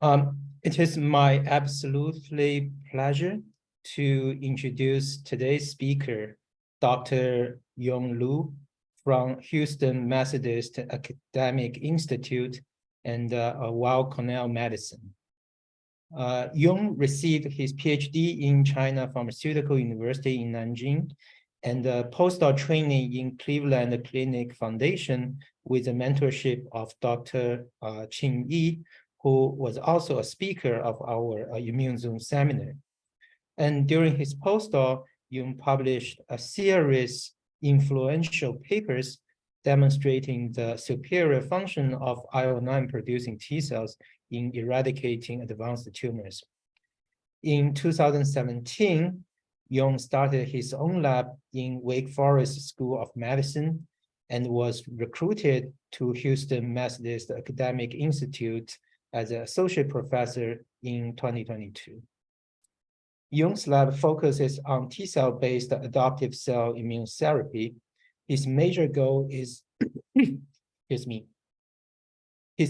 It is my absolutely pleasure to introduce today's speaker, Dr. Yong Lu from Houston Methodist Academic Institute and Weill Cornell Medicine. Yong received his PhD in China Pharmaceutical University in Nanjing and postdoc training in Cleveland Clinic Foundation with the mentorship of Dr. Qing Yi, who was also a speaker of our Immune Zoom seminar. And during his postdoc, Yong published a series of influential papers demonstrating the superior function of IL-9 producing T cells in eradicating advanced tumors. In 2017, Yong started his own lab in Wake Forest School of Medicine and was recruited to Houston Methodist Academic Institute as an associate professor in 2022. Yong's lab focuses on T-cell-based adoptive cell immune therapy. His major goal is, His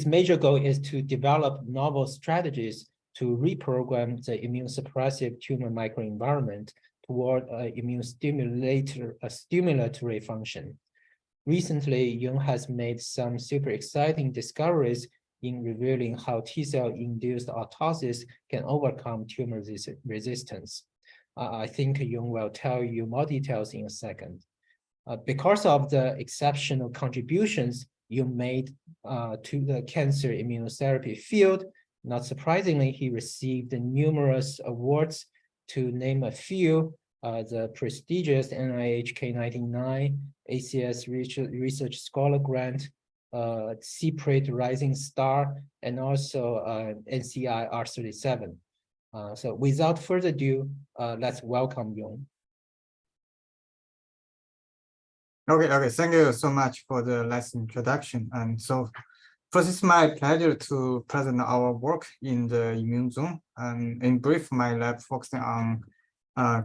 major goal is to develop novel strategies to reprogram the immune suppressive tumor microenvironment toward immune stimulatory function. Recently, Yong has made some super exciting discoveries in revealing how T-cell-induced autosis can overcome tumor resistance. I think Yong will tell you more details in a second. Because of the exceptional contributions Yong made to the cancer immunotherapy field, not surprisingly, he received numerous awards. To name a few, the prestigious NIH K99 ACS Research Scholar Grant, CPRIT Rising Star, and also NCI R37. So without further ado, let's welcome Yong. Okay, thank you so much for the last introduction. And so first, it's my pleasure to present our work in the immune zone. And in brief, my lab focusing on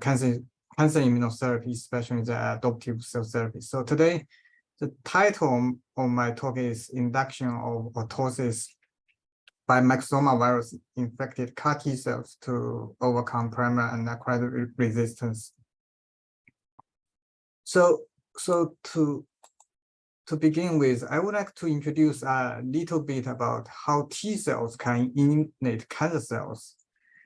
cancer immunotherapy, especially the adoptive cell therapy. So today, the title of my talk is Induction of Autosis by myxoma virus infected CAR-T cells to overcome primary and acquired resistance. So to begin with, I would like to introduce a little bit about how T cells can eliminate cancer cells.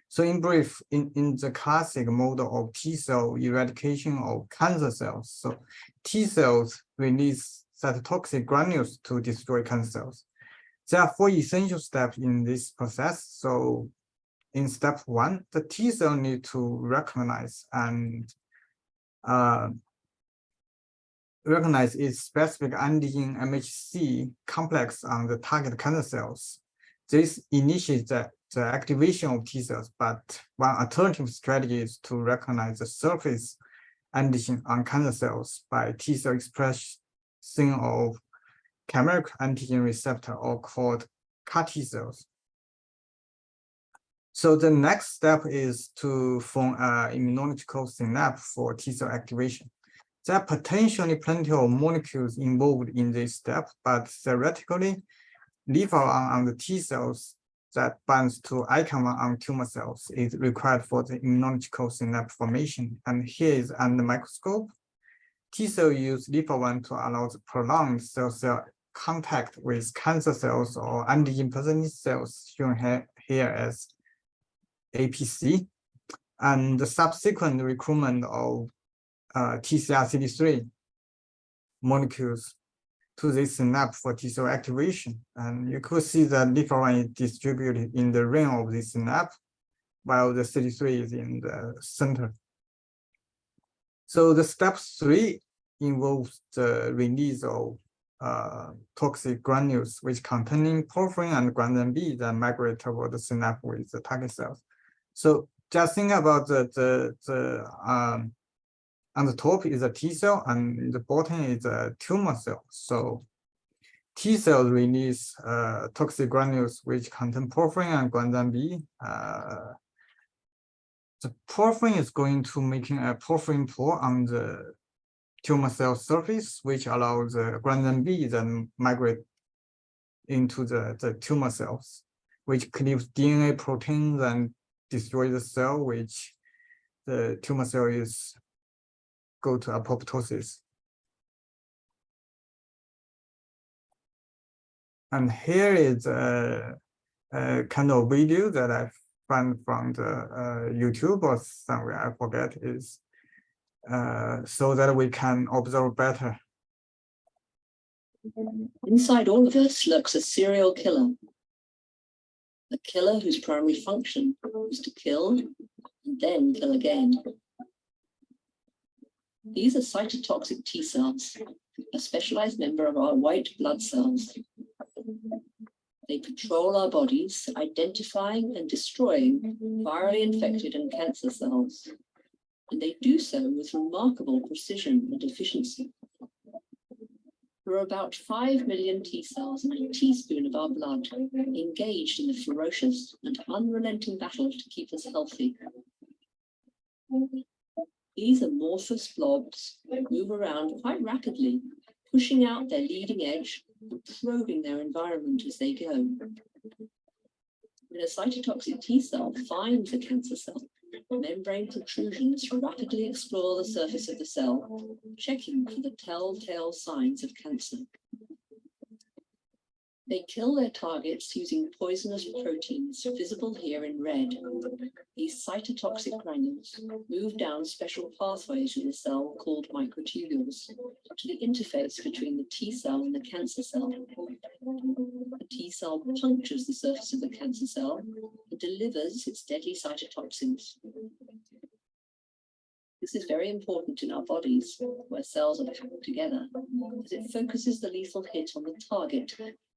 So in brief, in the classic model of T cell eradication of cancer cells, so T cells release cytotoxic granules to destroy cancer cells. There are 4 essential steps in this process. So in step 1, the T cell need to recognize its specific antigen MHC complex on the target cancer cells. This initiates the activation of T cells, but one alternative strategy is to recognize the surface antigen on cancer cells by T cell expression of chimeric antigen receptor, or called CAR-T cells. So the next step is to form an immunological synapse for T cell activation. There are potentially plenty of molecules involved in this step, but theoretically, leave on the T cells that binds to icon on tumor cells is required for the immunological synapse formation. And here is under the microscope. T cell use LIPA1 to allow the prolonged cell-cell contact with cancer cells or antigen-presenting cells, shown here as APC, and the subsequent recruitment of TCR-CD3 molecules to this synapse for T cell activation. And you could see that LIPA1 is distributed in the ring of this synapse, while the CD3 is in the center. So the step 3 involves the release of toxic granules, which containing porphyrin and granzyme B that migrate toward the synapse with the target cells. So just think about on the top is a T cell, and the bottom is a tumor cell. So T cells release toxic granules which contain porphyrin and granzyme B. The porphyrin is going to making a porphyrin pore on the tumor cell surface, which allows the granzyme B then migrate into the tumor cells. which cleaves DNA proteins and destroys the cell, which the tumor cell is go to apoptosis. And here is a kind of video that I found from the YouTube or somewhere, I forget, is so that we can observe better. Inside all of us lurks a serial killer. A killer whose primary function is to kill and then kill again. These are cytotoxic T cells, a specialized member of our white blood cells. They patrol our bodies, identifying and destroying virally infected and cancer cells. And they do so with remarkable precision and efficiency. There are about 5 million T cells in a teaspoon of our blood, engaged in a ferocious and unrelenting battle to keep us healthy. These amorphous blobs move around quite rapidly, pushing out their leading edge and probing their environment as they go. When a cytotoxic T cell finds a cancer cell, membrane protrusions rapidly explore the surface of the cell, checking for the telltale signs of cancer. They kill their targets using poisonous proteins visible here in red. These cytotoxic granules move down special pathways in the cell called microtubules to the interface between the T cell and the cancer cell. The T cell punctures the surface of the cancer cell and delivers its deadly cytotoxins. This is very important in our bodies, where cells are packed together, as it focuses the lethal hit on the target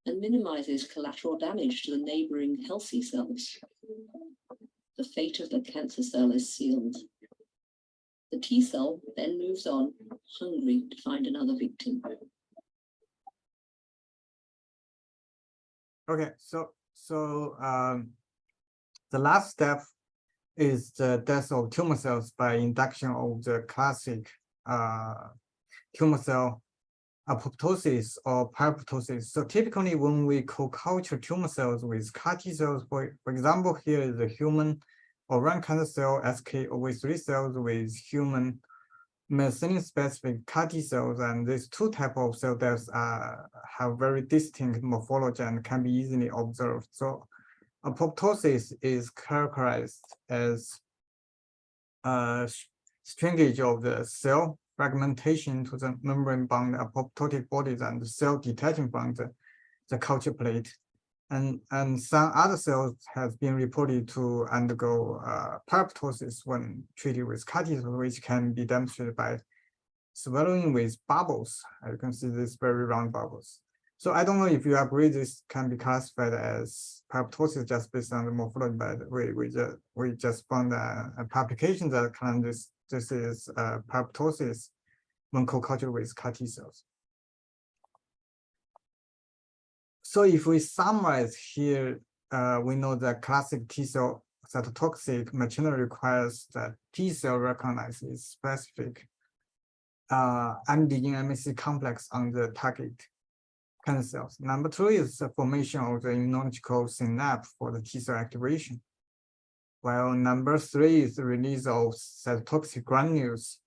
and minimizes collateral damage to the neighboring healthy cells. The fate of the cancer cell is sealed. The T cell then moves on, hungry to find another victim. Okay, so the last step is the death of tumor cells by induction of the classic tumor cell apoptosis or pyroptosis. So typically when we co-culture tumor cells with CAR-T cells, for example, here is the human ovarian cancer cell, SKOV3 cells with human methicillin-specific CAR-T cells, and these two types of cell deaths have very distinct morphology and can be easily observed. So apoptosis is characterized as shrinkage of the cell, fragmentation to the membrane-bound apoptotic bodies, and the cell detaching from the culture plate. And some other cells have been reported to undergo pyroptosis when treated with CAR-T, which can be demonstrated by swallowing with bubbles. You can see these very round bubbles. So I don't know if you agree this can be classified as pyroptosis just based on the morphology, but we just found a publication that claims this is pyroptosis when co-cultured with CAR-T cells. So if we summarize here, we know that classic T-cell cytotoxic machinery requires that T-cell recognizes specific antigen MHC complex on the target cancer cells. Number two is the formation of the immunological synapse for the T-cell activation. While number three is the release of cytotoxic granules.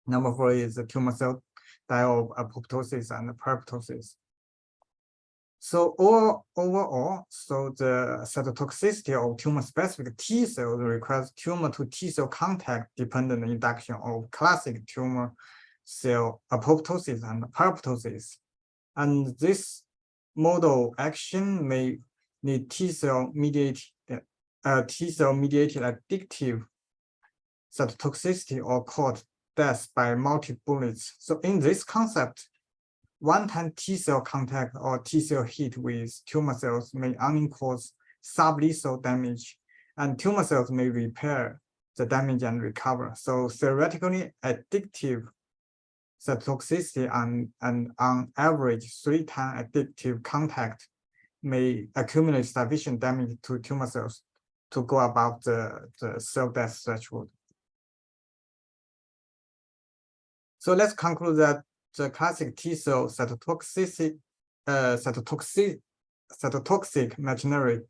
Number four is the tumor cell die of apoptosis and pyroptosis. So overall, so the cytotoxicity of tumor-specific T cells requires tumor to T cell contact dependent induction of classic tumor cell apoptosis and pyroptosis. And this model action may need T cell mediated addictive cytotoxicity or called death by multi-bullets. So in this concept, one-time T cell contact or T cell hit with tumor cells may only cause sublethal damage, and tumor cells may repair the damage and recover. So theoretically, addictive cytotoxicity and on average 3-time addictive contact may accumulate sufficient damage to tumor cells to go above the cell death threshold. So let's conclude that the classic T cell cytotoxicity cytotoxic machinery,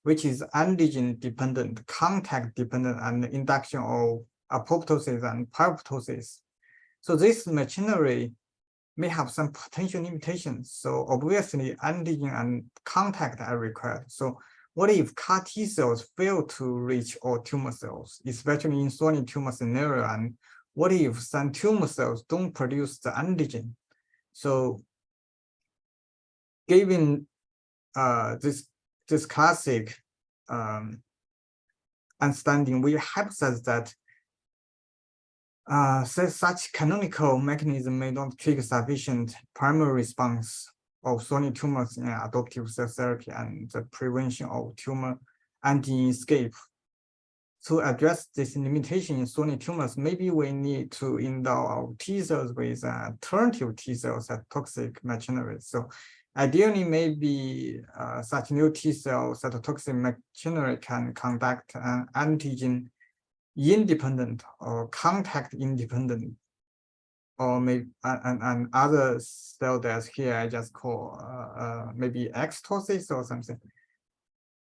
which is antigen dependent, contact dependent, and induction of apoptosis and pyroptosis. So this machinery may have some potential limitations. So obviously antigen and contact are required. So what if CAR T cells fail to reach all tumor cells, especially in solid tumor scenario? And what if some tumor cells don't produce the antigen? So given this classic understanding, we hypothesize that such canonical mechanism may not trigger sufficient primary response of solid tumors in adoptive cell therapy and the prevention of tumor antigen escape. To address this limitation in solid tumors, maybe we need to endow our T cells with alternative T cells cytotoxic machinery. So ideally, maybe such new T cell cytotoxic machinery can conduct an antigen independent or contact independent, or maybe and other cell deaths here I just call maybe apoptosis or something.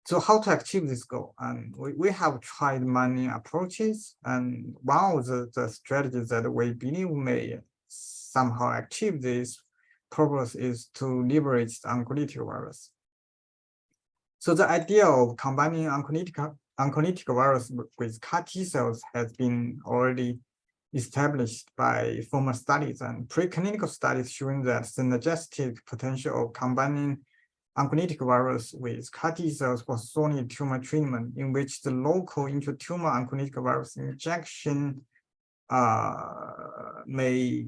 So how to achieve this goal? And we have tried many approaches, and one of the strategies that we believe may somehow achieve this purpose is to leverage the oncolytic virus. So the idea of combining oncolytic virus with CAR T cells has been already established by former studies and preclinical studies showing that synergistic potential of combining oncolytic virus with CAR T cells for solid tumor treatment, in which the local intratumor oncolytic virus injection may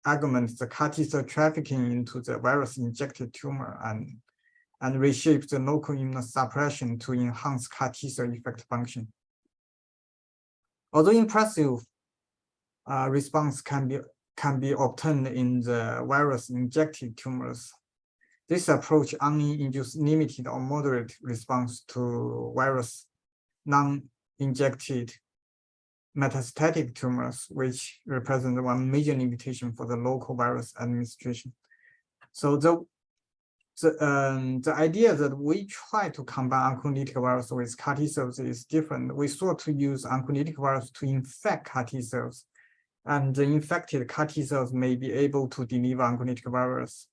augment the CAR T cell trafficking into the virus-injected tumor and reshape the local immunosuppression to enhance CAR T cell effect function. Although impressive response can be obtained in the virus-injected tumors, this approach only induces limited or moderate response to virus non-injected metastatic tumors, which represent one major limitation for the local virus administration. So the idea that we try to combine oncolytic virus with CAR T cells is different. We sought to use oncolytic virus to infect CAR T cells, and the infected CAR T cells may be able to deliver oncolytic virus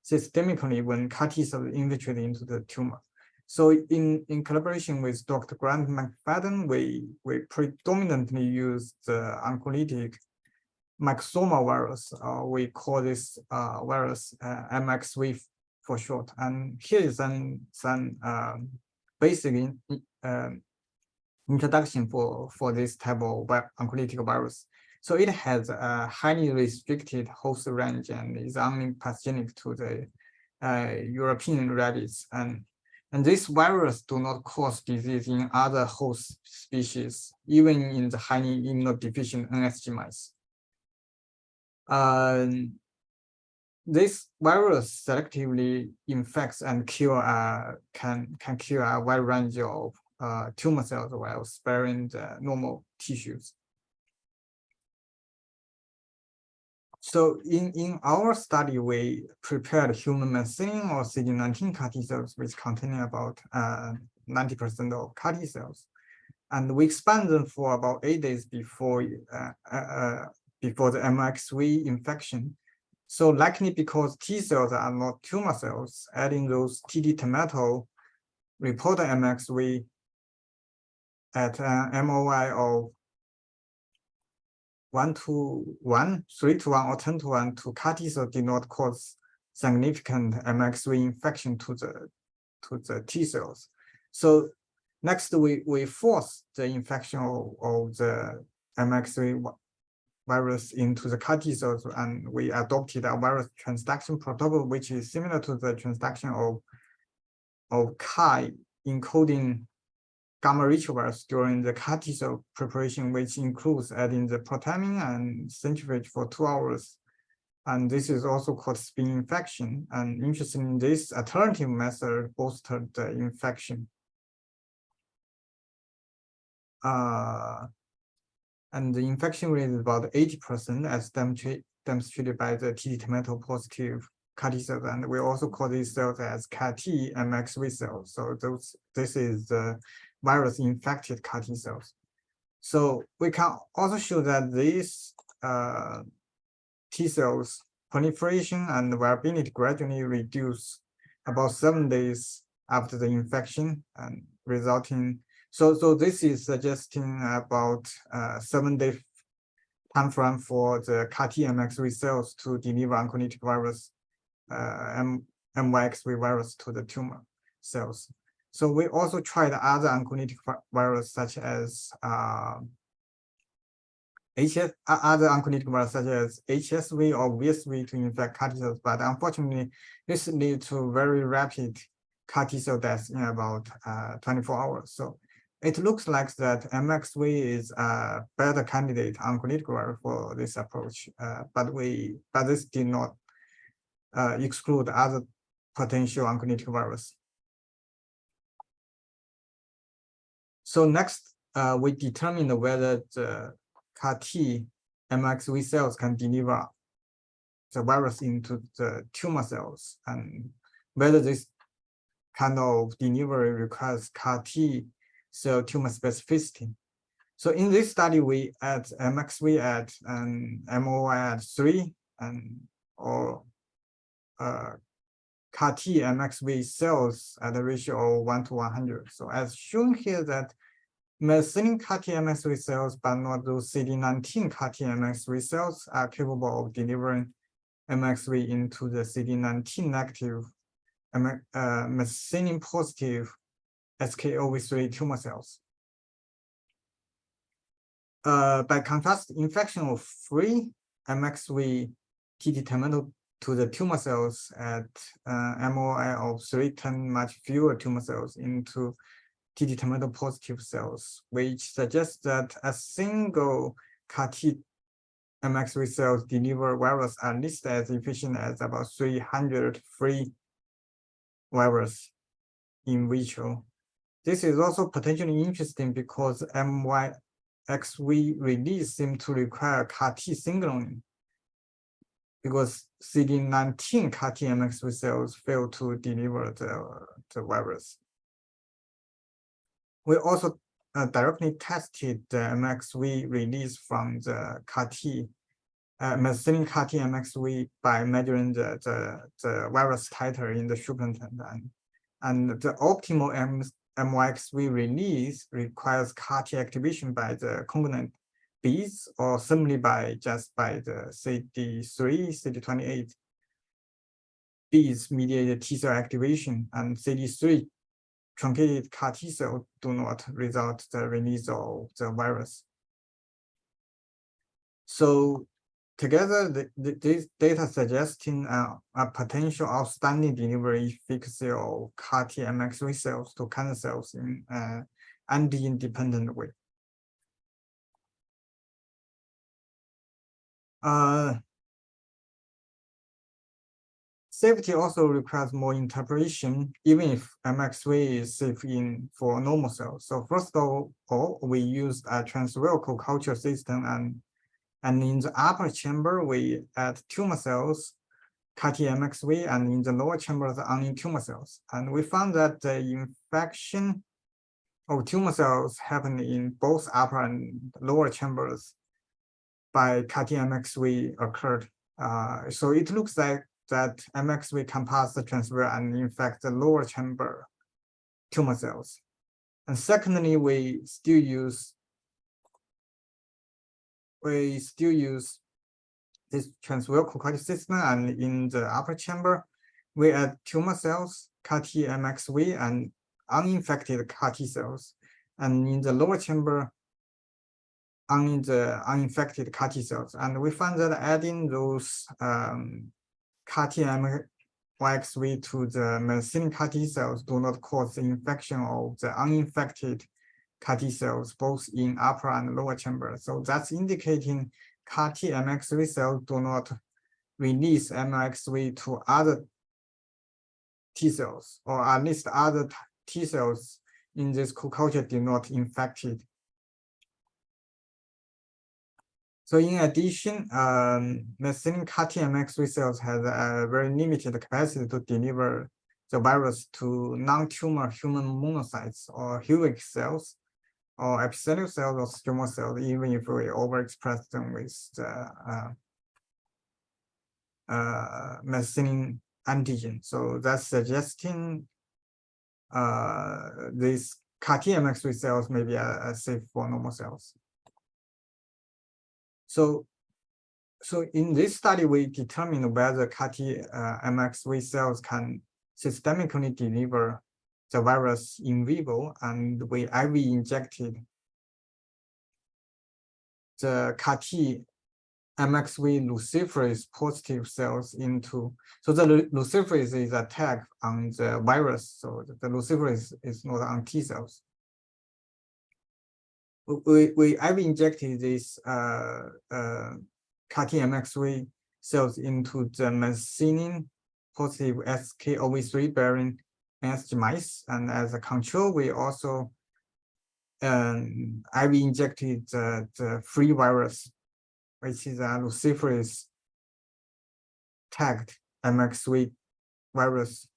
systemically when CAR T cells infiltrate into the tumor. So in collaboration with Dr. Grant McFadden, we predominantly use the oncolytic myxoma virus. We call this virus MYXV for short. And here is some basic introduction for this type of oncolytic virus. So it has a highly restricted host range and is only pathogenic to the European rabbits. And this virus do not cause disease in other host species, even in the highly immunodeficient NSG mice. This virus selectively infects and can kill a wide range of tumor cells while sparing the normal tissues. So in our study, we prepared human methicillin or CD19 CAR T cells, which contain about 90% of CAR T cells, and we expand them for about 8 days before the MYXV infection. So likely because T cells are not tumor cells, adding those TD tomato reported MYXV at an MOI of 1:1, 3:1, or 10:1 to CAR T cell did not cause significant MYXV infection to the T cells. So next, we force the infection of the MYXV virus into the CAR T cells, and we adopted a virus transduction protocol, which is similar to the transduction of CAR encoding gamma retrovirus during the CAR T cell preparation, which includes adding the protamine and centrifuge for 2 hours. And this is also called spin infection. And interestingly, this alternative method bolstered the infection. And the infection rate is about 80%, as demonstrated by the TD tomato positive CAR T cells, and we also call these cells as CAR-TMYXV cells. So this is the virus-infected CAR T cells. So we can also show that these T cells proliferation and viability gradually reduce about 7 days after the infection, and resulting. So this is suggesting about 7-day time frame for the CAR-TMYXV cells to deliver oncolytic virus, MYXV virus to the tumor cells. So we also tried other oncolytic virus such as other oncolytic virus such as HSV or VSV to infect CAR T cells, but unfortunately, this leads to very rapid CAR T cell death in about 24 hours. So it looks like that MYXV is a better candidate oncolytic virus for this approach, but this did not exclude other potential oncolytic virus. So next, we determined whether the CAR-TMYXV cells can deliver the virus into the tumor cells, and whether this kind of delivery requires CAR-T cell tumor specificity. So in this study, we add MYXV at an MOI at 3 or CAR-TMYXV cells at a ratio of 1 to 100. So as shown here, that methicillin CAR-TMYXV cells, but not those CD19 CAR-TMYXV cells, are capable of delivering MYXV into the CD19 negative methicillin positive SKOV3 tumor cells. By contrast, infection of free MYXV T10 to the tumor cells at MOI of 3 times much fewer tumor cells into T10 positive cells, which suggests that a single CAR-TMYXV cells deliver virus at least as efficient as about 300 free virus in vitro. This is also potentially interesting because MYXV release seems to require CAR-T signaling, because CD19 CAR-TMYXV cells fail to deliver the virus. We also directly tested the MYXV release from the CAR-T, methicillin CAR-TMYXV by measuring the virus titer in the supernatant. And the optimal MYXV release requires CAR-T activation by the component Bs, or simply by the CD3, CD28 Bs mediated T cell activation, and CD3 truncated CAR T cell do not result the release of the virus. So together, this data suggesting a potential outstanding delivery efficacy of CAR-TMYXV cells to cancer cells in an antigen-independent way. Safety also requires more interpretation, even if MYXV is safe for normal cells. So first of all, we used a transversal culture system, and in the upper chamber, we add tumor cells, CAR-TMYXV, and in the lower chamber, the only tumor cells. And we found that the infection of tumor cells happened in both upper and lower chambers by CAR-TMYXV occurred. So it looks like that MYXV can pass the transfer and infect the lower chamber tumor cells. And secondly, we still use this transversal culture system, and in the upper chamber, we add tumor cells, CAR-TMYXV, and uninfected CAR T cells. And in the lower chamber, only the uninfected CAR T cells. And we found that adding those CAR-TMYXV to the methicillin CAR T cells do not cause the infection of the uninfected CAR T cells, both in upper and lower chamber. So that's indicating CAR-TMYXV cells do not release MYXV to other T cells, or at least other T cells in this co-culture did not infected. So in addition, methicillin CAR-TMYXV cells has a very limited capacity to deliver the virus to non-tumor human monocytes or Helix cells or epithelial cells or stromal cells, even if we overexpress them with the methicillin antigen. So that's suggesting these CAR-TMYXV cells may be safe for normal cells. So in this study, we determined whether CAR-TMYXV cells can systemically deliver the virus in vivo, and we IV injected the CAR-TMYXV luciferase positive cells into. So the luciferase is a tag on the virus, so the luciferase is not on T cells. We IV injected these CAR-TMYXV cells into the methicillin positive SKOV3 bearing NSG mice, and as a control, we also IV injected the free virus, which is a luciferase tagged MYXV virus,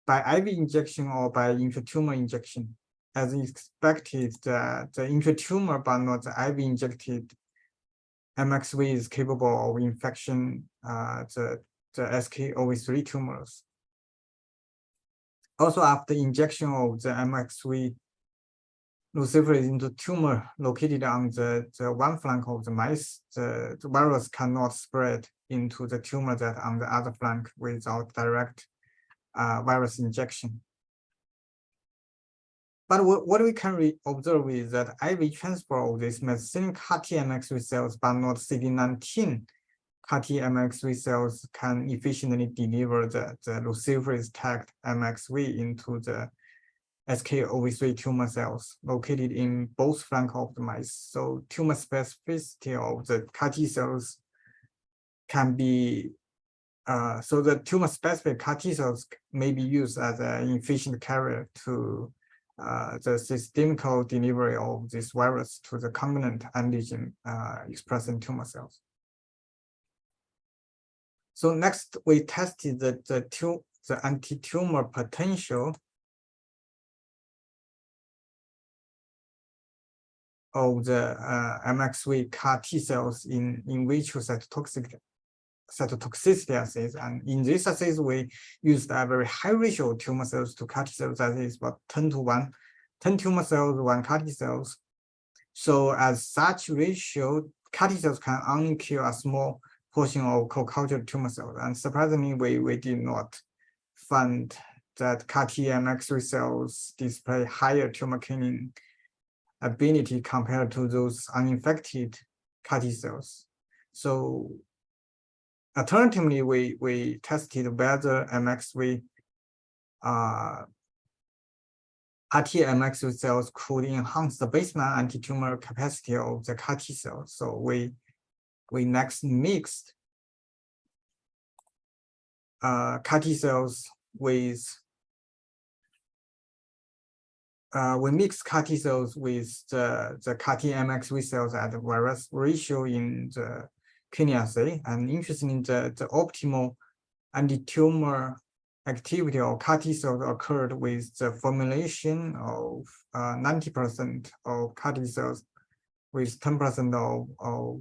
by IV injection or by intratumor injection. As expected, the intratumor but not the IV injected MYXV is capable of infection the SKOV3 tumors. Also, after injection of the MYXV luciferase into tumor located on the one flank of the mice, the virus cannot spread into the tumor that on the other flank without direct virus injection. But what we can observe is that IV transfer of this methicillin CAR-TMYXV cells, but not CD19 CAR-TMYXV cells, can efficiently deliver the luciferase tagged MYXV into the SKOV3 tumor cells located in both flanks of the mice. So tumor specificity of the CAR-T cells can be, so the tumor specific CAR-T cells may be used as an efficient carrier to the systemic delivery of this virus to the combinant antigen expressing tumor cells. So next, we tested the anti-tumor potential of the MYXV CAR-T cells in vitro cytotoxicity assays. And in this assays, we used a very high ratio of tumor cells to CAR-T cells, that is about 10:1, 10 tumor cells, 1 CAR-T cells. So as such ratio, CAR-T cells can only kill a small portion of co-cultured tumor cells. And surprisingly, we did not find that CAR-TMYXV cells display higher tumor killing ability compared to those uninfected CAR-T cells. So alternatively, we tested whether MYXV CAR-TMYXV cells could enhance the baseline anti-tumor capacity of the CAR-T cells. So we next mixed CAR-T cells with we mixed CAR-T cells with the CAR-TMYXV cells at the virus ratio in the kidney assay. And interestingly, the optimal anti-tumor activity of CAR-T cells occurred with the formulation of 90% of CAR-T cells with 10% of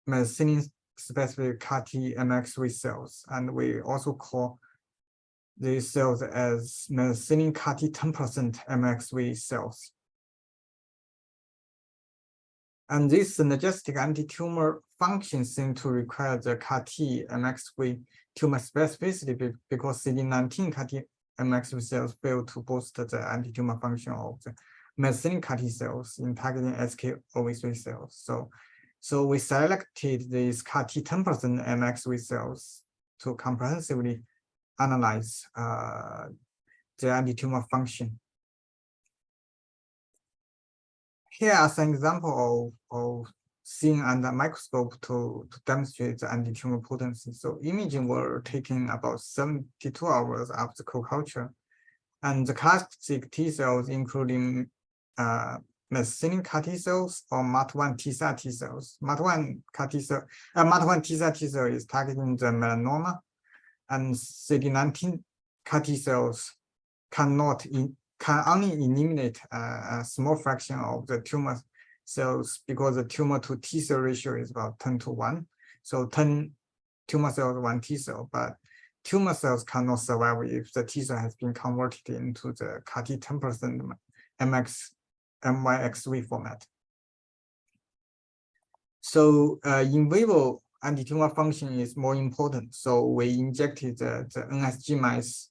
methicillin-specific CAR-TMYXV cells. And we also call these cells as methicillin CAR-T 10% MYXV cells. And this synergistic anti-tumor function seems to require the CAR-TMYXV tumor specificity because CD19 CAR-TMYXV cells fail to boost the anti-tumor function of the methicillin CAR-T cells in targeting SKOV3 cells. So we selected these CAR-T 10% MYXV cells to comprehensively analyze the anti-tumor function. Here is an example of seeing under microscope to demonstrate the anti-tumor potency. So imaging were taken about 72 hours after co-culture, and the classic T cells, including methicillin CAR T cells or MAT1 T-cell T cells. MAT1 MAT1 T-cell T cell is targeting the melanoma, and CD19 CAR T cells can only eliminate a small fraction of the tumor cells because the tumor to T cell ratio is about 10:1. So 10 tumor cells, 1 T cell, but tumor cells cannot survive if the T cell has been converted into the CAR-T 10% MYXV format. So in vivo, anti-tumor function is more important. So we injected the NSG mice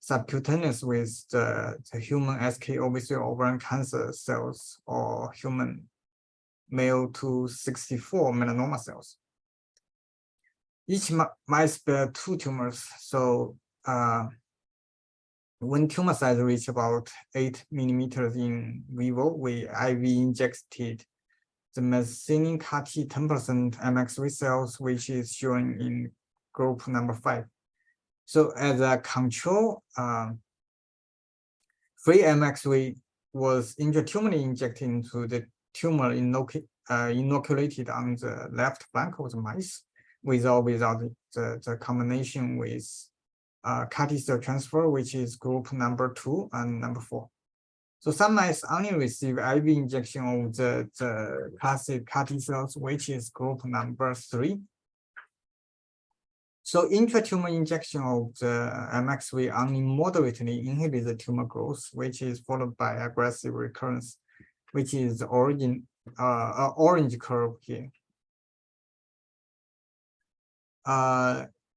subcutaneous with the human SK-OV3 ovarian cancer cells or human male to 64 melanoma cells. Each mice bear 2 tumors. So when tumor size reach about 8 millimeters in vivo, we IV injected the methicillin CAR-T 10% MYXV cells, which is shown in group number 5. So as a control, free MYXV was intratumorally injected into the tumor inoculated on the left flank of the mice, without the combination with CAR-T cell transfer, which is group number 2 and number 4. So some mice only receive IV injection of the classic CAR-T cells, which is group number 3. So intratumor injection of the MYXV only moderately inhibits the tumor growth, which is followed by aggressive recurrence, which is the orange curve here.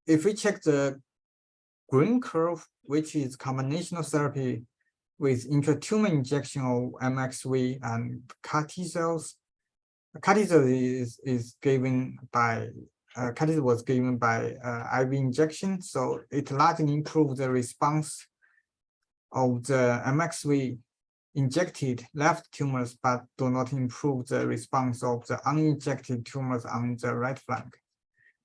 If we check the green curve, which is combinational therapy with intratumor injection of MYXV and CAR-T cells, CAR-T cell is given by CAR-T was given by IV injection, so it largely improves the response of the MYXV injected left tumors, but do not improve the response of the uninjected tumors on the right flank.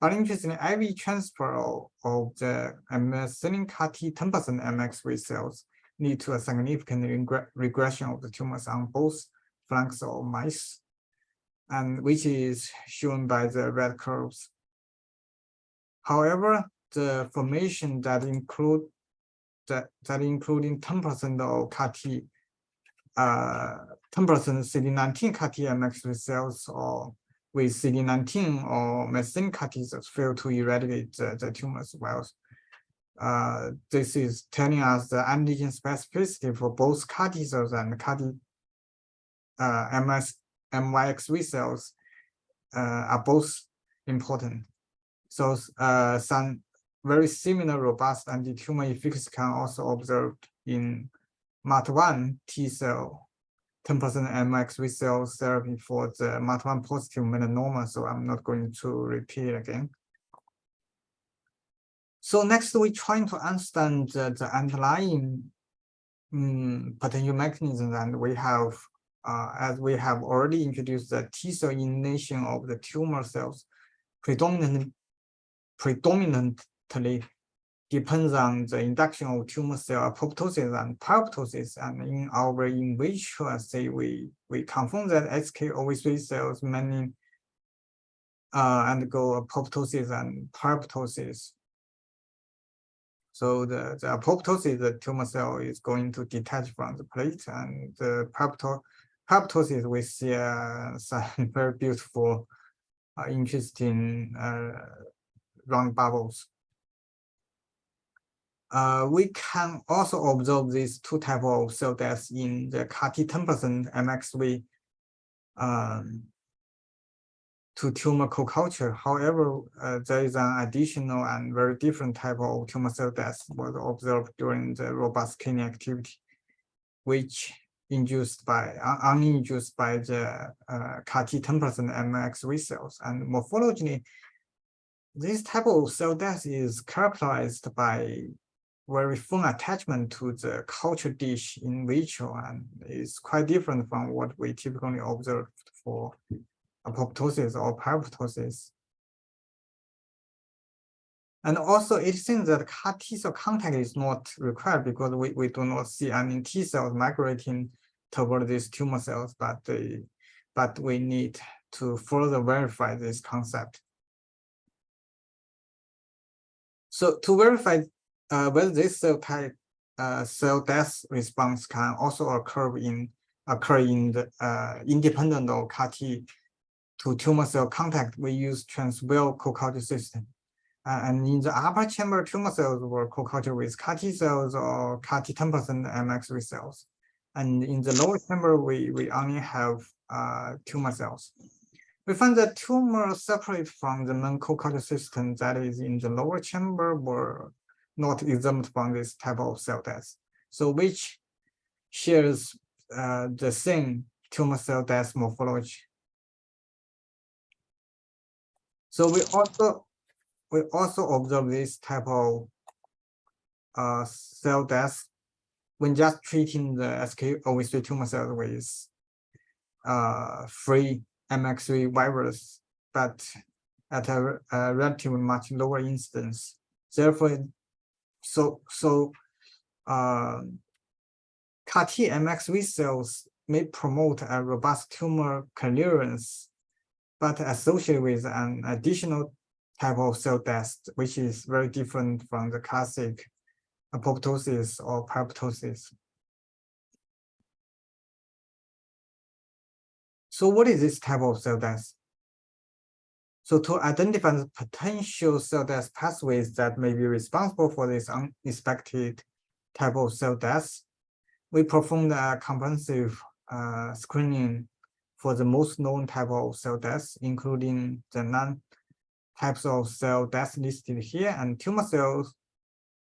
But interestingly, IV transfer of the methicillin CAR-T 10% MYXV cells lead to a significant regression of the tumors on both flanks of mice, and which is shown by the red curves. However, the formation that including 10% of CAR-T, 10% CD19 CAR-T MYXV cells or with CD19 or methicillin CAR-T cells fail to eradicate the tumors well. This is telling us the antigen specificity for both CAR-T cells and CAR-T MYXV cells are both important. So some very similar robust anti-tumor efficacy can also observed in MAT1 T cell 10% MYXV cell therapy for the MAT1 positive melanoma, so I'm not going to repeat again. So next, we're trying to understand the underlying potential mechanisms, and we have, as we have already introduced, the T cell elimination of the tumor cells predominantly depends on the induction of tumor cell apoptosis and pyroptosis. And in our in vitro assay, we confirm that SK-OV3 cells many undergo apoptosis and pyroptosis. So the apoptosis, the tumor cell is going to detach from the plate, and the pyroptosis, we see some very beautiful, interesting round bubbles. We can also observe these 2 types of cell deaths in the CAR-T 10% MYXV to tumor co-culture. However, there is an additional and very different type of tumor cell death was observed during the robust killing activity, which uninduced by the CAR-T 10% MYXV cells. And morphologically, this type of cell death is characterized by very firm attachment to the culture dish in vitro, and is quite different from what we typically observe for apoptosis or pyroptosis. And also, it seems that CAR-T cell contact is not required because we do not see any T cells migrating toward these tumor cells, but we need to further verify this concept. So to verify whether this cell type cell death response can also occur in the independent of CAR-T to tumor cell contact, we use transwell co-culture system. And in the upper chamber, tumor cells were co-cultured with CAR-T cells or CAR-T 10% MYXV cells. And in the lower chamber, we only have tumor cells. We found that tumors separate from the main co-culture system, that is in the lower chamber, were not exempt from this type of cell death. So which shares the same tumor cell death morphology. So we also observe this type of cell death when just treating the SK-OV3 tumor cells with free MYXV virus, but at a relatively much lower instance. Therefore, CAR-TMYXV cells may promote a robust tumor clearance, but associated with an additional type of cell death, which is very different from the classic apoptosis or pyroptosis. So what is this type of cell death? So to identify the potential cell death pathways that may be responsible for this unexpected type of cell death, we performed a comprehensive screening for the most known type of cell death, including the types of cell death listed here, and tumor cells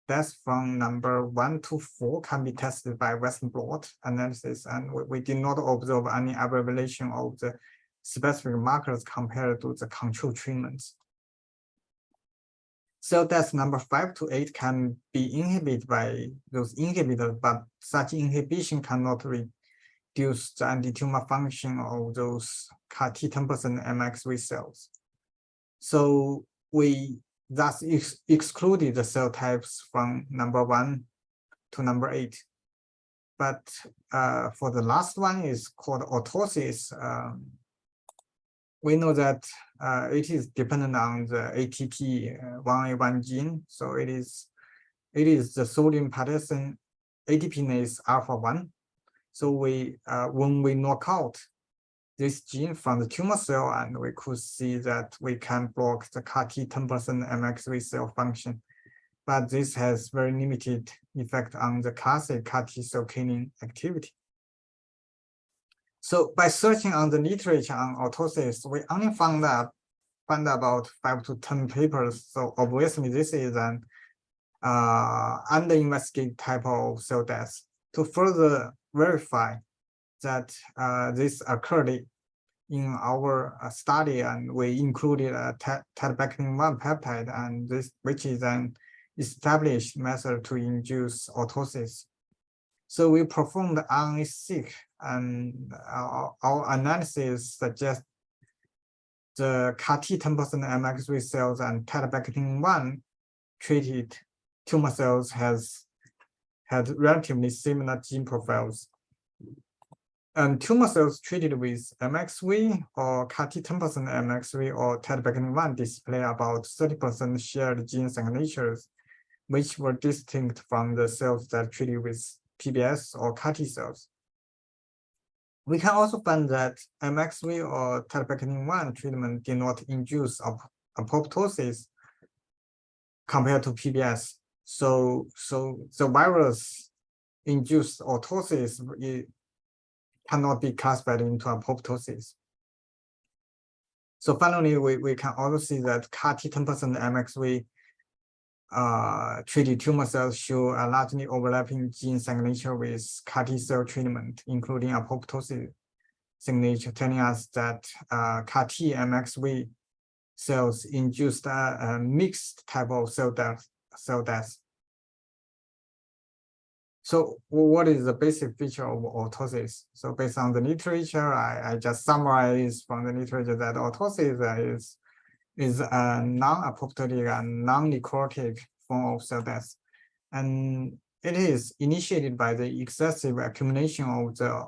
death from number 1 to 4 can be tested by Western blot analysis, and we did not observe any aberration of the specific markers compared to the control treatments. Cell death number 5 to 8 can be inhibited by those inhibitors, but such inhibition cannot reduce the anti-tumor function of those CAR-T 10% MYXV cells. So we thus excluded the cell types from number 1 to number 8. But for the last one is called autosis. We know that it is dependent on the ATP1A1 gene. So it is the sodium potassium ATPase alpha-1. So when we knock out this gene from the tumor cell, and we could see that we can block the CAR-T 10% MYXV cell function, but this has very limited effect on the classic CAR-T cell killing activity. So by searching on the literature on autosis, we only found about 5 to 10 papers. So obviously this is an under-investigated type of cell death. To further verify that this occurred in our study, and we included a tadalafil-1 peptide, and which is an established method to induce autosis. So we performed RNA-seq, and our analysis suggests the CAR-T 10% MYXV cells and tadalafil-1 treated tumor cells had relatively similar gene profiles. And tumor cells treated with MYXV or CAR-T 10% MYXV or tadalafil-1 display about 30% shared gene signatures, which were distinct from the cells that treated with PBS or CAR-T cells. We can also find that MYXV or tadalafil-1 treatment did not induce apoptosis compared to PBS. So the virus-induced autosis cannot be classified into apoptosis. So finally, we can also see that CAR-T 10% MYXV treated tumor cells show a largely overlapping gene signature with CAR-T cell treatment, including apoptosis signature, telling us that CAR-T MYXV cells induced a mixed type of cell death. So what is the basic feature of autosis? So based on the literature, I just summarized from the literature that autosis is a non-apoptotic and non-necrotic form of cell death. And it is initiated by the excessive accumulation of the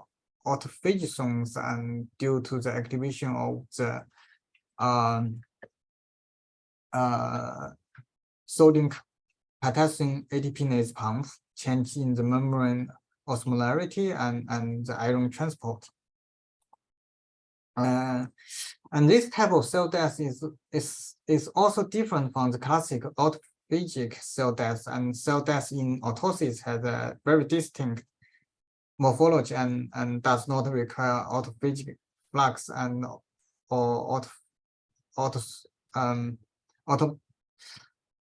autophagy zones, and due to the activation of the sodium potassium ATPase pump, change in the membrane osmolarity and the iron transport. And this type of cell death is also different from the classic autophagic cell death, and cell death in autosis has a very distinct morphology and does not require autophagic flux and or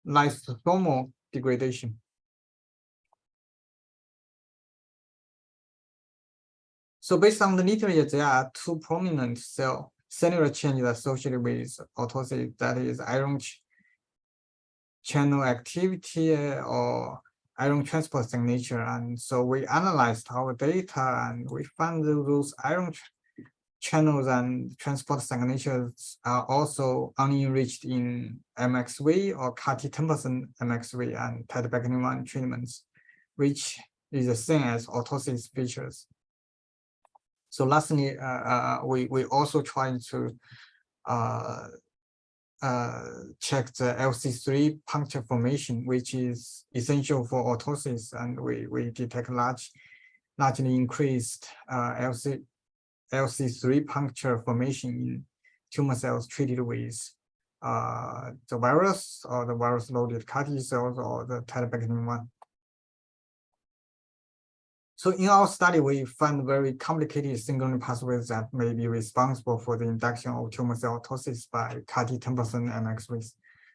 lysosomal degradation. So based on the literature, there are two prominent cellular changes associated with autosis, that is iron channel activity or iron transport signature. And so we analyzed our data and we found those iron channels and transport signatures are also unenriched in MYXV or CAR-T10 MYXV and therapeutic treatments, which is the same as autosis features. So lastly, we also tried to check the LC3 puncture formation, which is essential for autosis, and we detect largely increased LC3 puncture formation in tumor cells treated with the virus or the virus-loaded CAR-T cells or the therapeutic one. So in our study, we found very complicated signaling pathways that may be responsible for the induction of tumor cell autosis by CAR-T10 MYXV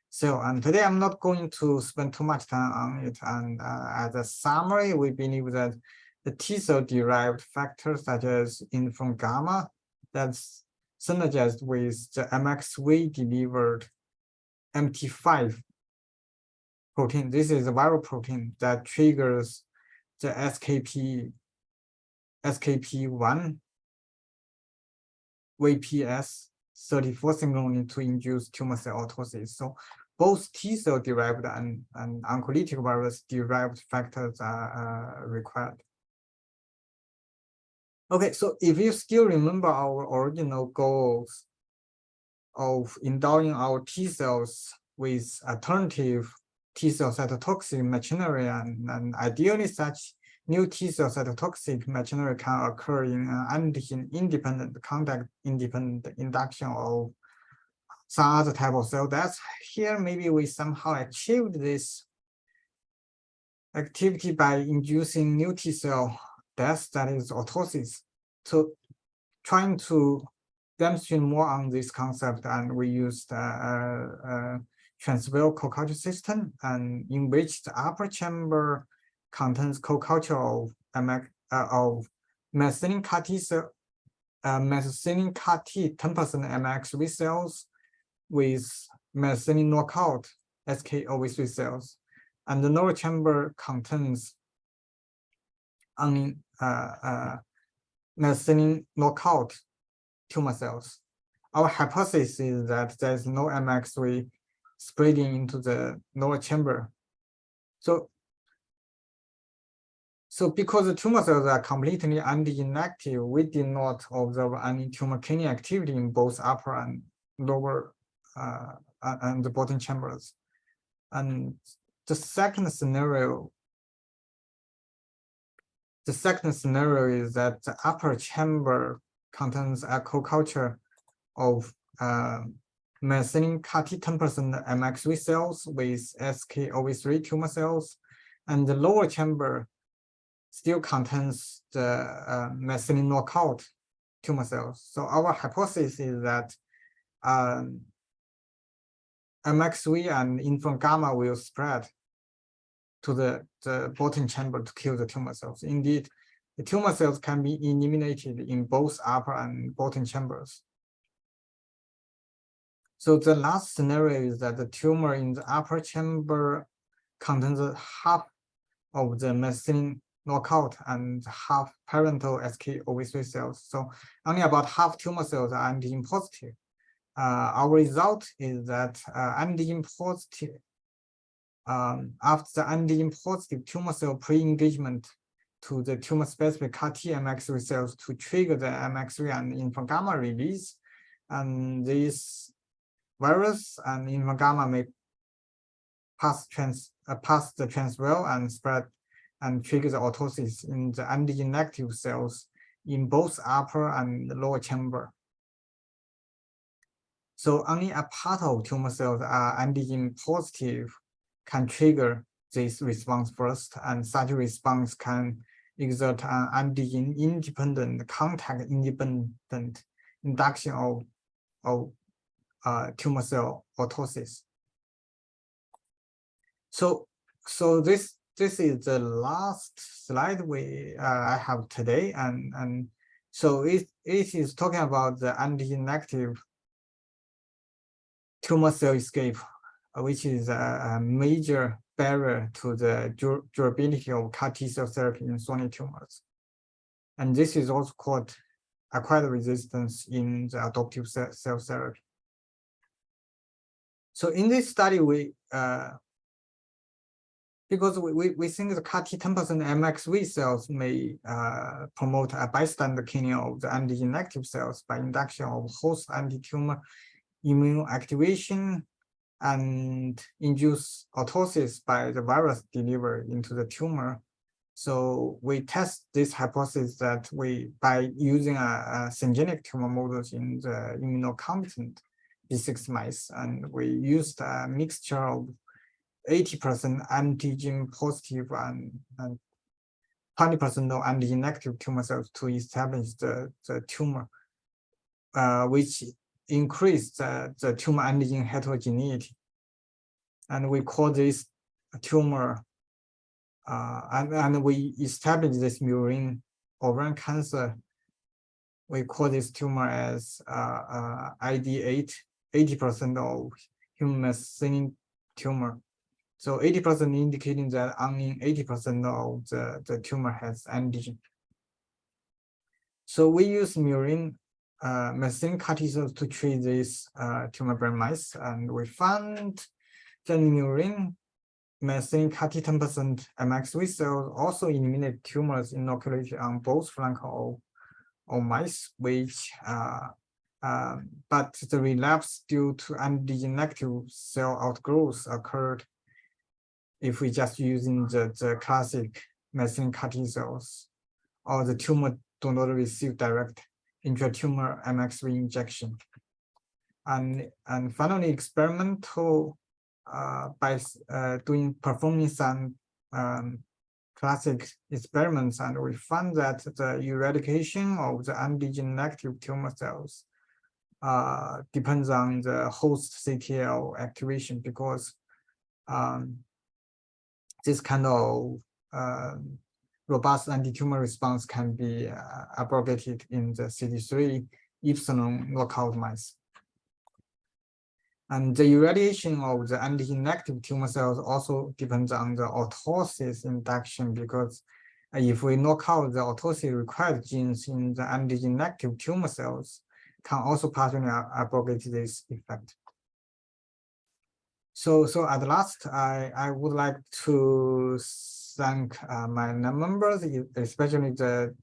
cell. And today I'm not going to spend too much time on it. And as a summary, we believe that the T-cell derived factors such as interferon gamma that's synergized with the MYXV delivered MT5 protein. This is a viral protein that triggers the SKP1 VPS34 signaling to induce tumor cell autosis. So both T-cell derived and oncolytic virus derived factors are required. Okay, so if you still remember our original goals of endowing our T cells with alternative T-cell cytotoxic machinery, and ideally such new T-cell cytotoxic machinery can occur in an antigen-independent, contact-independent induction of some other type of cell death. Here, maybe we somehow achieved this activity by inducing new T-cell death, that is autosis. So trying to demonstrate more on this concept, and we used transversal co-culture system, and in which the upper chamber contains co-culture of methylene CAR-T cell, methylene CAR-T 10% MYXV cells with methylene knockout SKOV3 cells, and the lower chamber contains methylene knockout tumor cells. Our hypothesis is that there is no MYXV spreading into the lower chamber. So because the tumor cells are completely antigen-active, we did not observe any tumor killing activity in both upper and lower and the bottom chambers. And the second scenario is that the upper chamber contains a co-culture of methylene CAR-T 10% MYXV cells with SKOV3 tumor cells, and the lower chamber still contains the methylene knockout tumor cells. So our hypothesis is that MYXV and interferon gamma will spread to the bottom chamber to kill the tumor cells. Indeed, the tumor cells can be eliminated in both upper and bottom chambers. So the last scenario is that the tumor in the upper chamber contains half of the methylene knockout and half parental SKOV3 cells. So only about half tumor cells are antigen positive. Our result is that antigen positive, after the antigen positive tumor cell pre-engagement to the tumor-specific CAR-TMYXV cells to trigger the MYXV and interferon gamma release. And this virus and interferon gamma may pass the transwell and spread and trigger the autosis in the antigen-negative cells in both upper and lower chamber. So only a part of tumor cells are antigen positive can trigger this response first, and such response can exert an antigen independent, contact independent induction of tumor cell autosis. So this is the last slide I have today, and so it is talking about the antigen negative tumor cell escape, which is a major barrier to the durability of CAR T-cell therapy in solid tumors. And this is also called acquired resistance in the adoptive cell therapy. So in this study, because we think the CAR-T 10% MYXV cells may promote a bystander killing of the antigen-negative cells by induction of host anti-tumor immune activation and induce autosis by the virus delivered into the tumor. So we test this hypothesis that by using a syngeneic tumor models in the immunocompetent B6 mice, and we used a mixture of 80% antigen positive and 20% of antigen negative tumor cells to establish the tumor, which increased the tumor antigen heterogeneity. And we call this tumor, and we established this murine ovarian cancer. We call this tumor as ID8, 80% of human methicillin tumor. So 80% indicating that only 80% of the tumor has antigen. So we use murine methicillin CAR T cells to treat these tumor-brain mice, and we found the murine methicillin CAR T 10% MYXV cells also eliminate tumors inoculated on both flank of mice, which but the relapse due to antigen-negative cell outgrowth occurred if we just using the classic methicillin CAR T cells, or the tumor do not receive direct intratumor MYXV injection. And finally, experimental by performing some classic experiments, and we found that the eradication of the antigen-negative tumor cells depends on the host CTL activation, because this kind of robust anti-tumor response can be abrogated in the CD3 epsilon knockout mice. And the irradiation of the antigen-negative tumor cells also depends on the autosis induction, because if we knock out the autosis required genes in the antigen-negative tumor cells, can also partially abrogate this effect. So at last, I would like to thank my members, especially the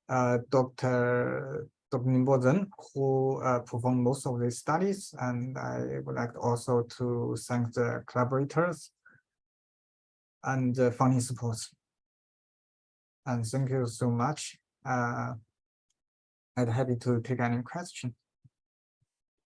Dr. Ningbo Zhen, who performed most of these studies, and I would like also to thank the collaborators and the funding support. And thank you so much. I'm happy to take any question.